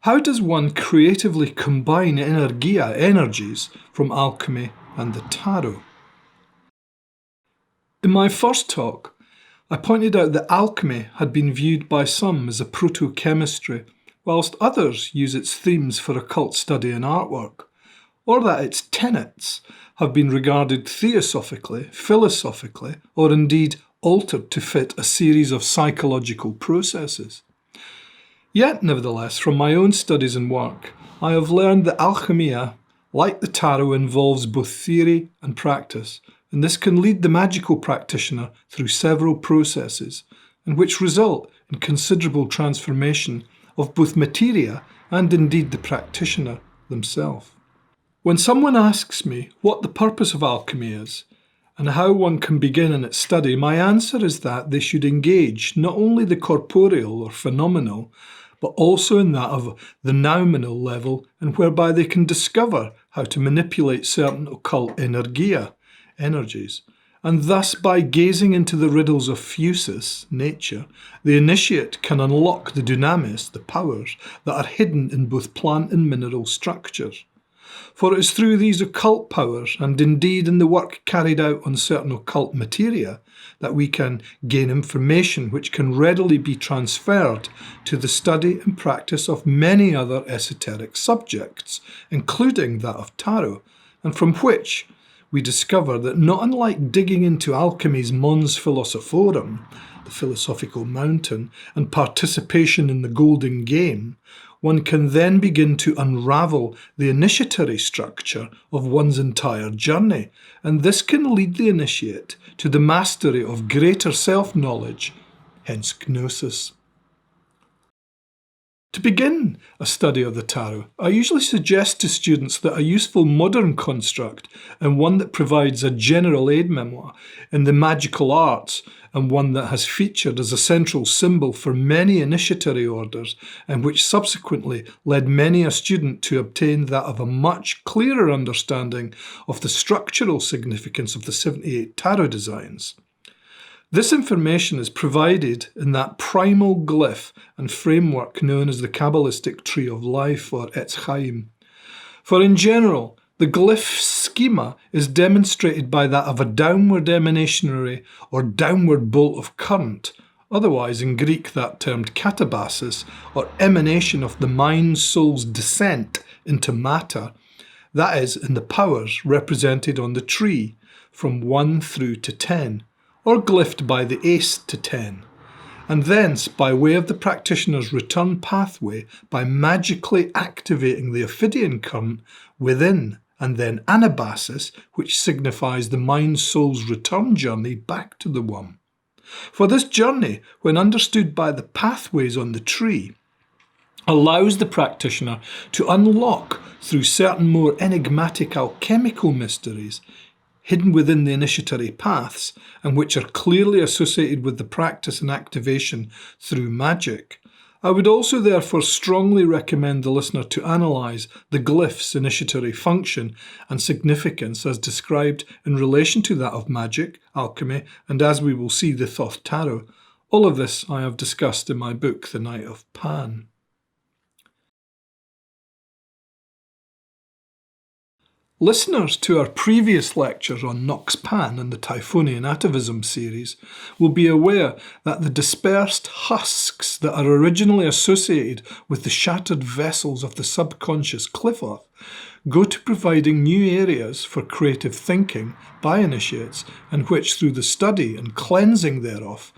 How does one creatively combine energia, energies, from alchemy and the tarot? In my first talk, I pointed out that alchemy had been viewed by some as a proto-chemistry, whilst others use its themes for occult study and artwork, or that its tenets have been regarded theosophically, philosophically, or indeed altered to fit a series of psychological processes. Yet, nevertheless, from my own studies and work, I have learned that alchemia, like the tarot, involves both theory and practice, and this can lead the magical practitioner through several processes, and which result in considerable transformation of both materia and indeed the practitioner themselves. When someone asks me what the purpose of alchemy is, and how one can begin in its study, my answer is that they should engage not only the corporeal or phenomenal, but also in that of the noumenal level, and whereby they can discover how to manipulate certain occult energia, energies. And thus, by gazing into the riddles of physis, nature, the initiate can unlock the dunamis, the powers, that are hidden in both plant and mineral structures. For it is through these occult powers, and indeed in the work carried out on certain occult materia, that we can gain information which can readily be transferred to the study and practice of many other esoteric subjects, including that of tarot, and from which we discover that not unlike digging into alchemy's mons philosophorum, the philosophical mountain, and participation in the golden game, one can then begin to unravel the initiatory structure of one's entire journey, and this can lead the initiate to the mastery of greater self-knowledge, hence gnosis. To begin a study of the tarot, I usually suggest to students that a useful modern construct, and one that provides a general aid memoir in the magical arts, and one that has featured as a central symbol for many initiatory orders, and which subsequently led many a student to obtain that of a much clearer understanding of the structural significance of the 78 tarot designs. This information is provided in that primal glyph and framework known as the Kabbalistic Tree of Life, or Etz Chaim. For in general, the glyph schema is demonstrated by that of a downward emanatory or downward bolt of current, otherwise in Greek that termed katabasis, or emanation of the mind-soul's descent into matter, that is, in the powers represented on the tree, from 1 through to 10. Or glyphed by the ace to 10, and thence by way of the practitioner's return pathway by magically activating the Ophidian current within, and then anabasis, which signifies the mind-soul's return journey back to the one. For this journey, when understood by the pathways on the tree, allows the practitioner to unlock through certain more enigmatic alchemical mysteries hidden within the initiatory paths, and which are clearly associated with the practice and activation through magic. I would also therefore strongly recommend the listener to analyse the glyph's initiatory function and significance as described in relation to that of magic, alchemy, and as we will see, the Thoth Tarot. All of this I have discussed in my book, The Night of Pan. Listeners to our previous lectures on Nox Pan and the Typhonian Atavism series will be aware that the dispersed husks that are originally associated with the shattered vessels of the subconscious Cliffoth go to providing new areas for creative thinking by initiates, and which through the study and cleansing thereof